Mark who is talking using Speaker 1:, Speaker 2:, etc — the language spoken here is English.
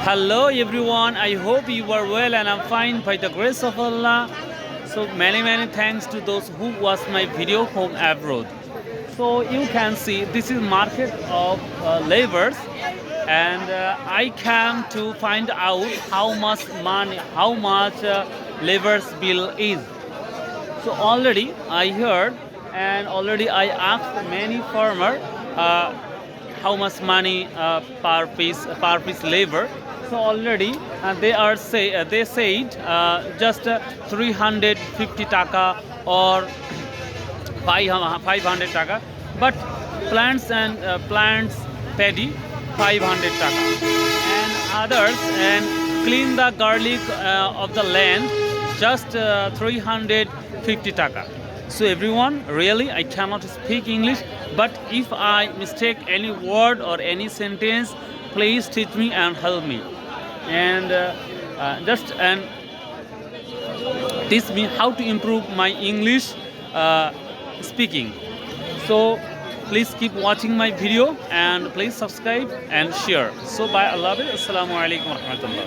Speaker 1: Hello everyone, I hope you are well and I'm fine by the grace of Allah. So many thanks to those who watched my video from abroad. So you can see this is market of laborers and I came to find out how much money, how much laborers bill is. So already I heard and already I asked many farmer uh, how much money per piece labor. So already they said just 350 taka or 500 taka, but plants paddy 500 taka, and others and clean the garlic of the land just 350 taka. So everyone, really, I cannot speak English, but if I mistake any word or any sentence, please teach me and help me, and just and teach me how to improve my English speaking. So please keep watching my video and please subscribe and share. So bye, Allah. Assalamu alaikum warahmatullah.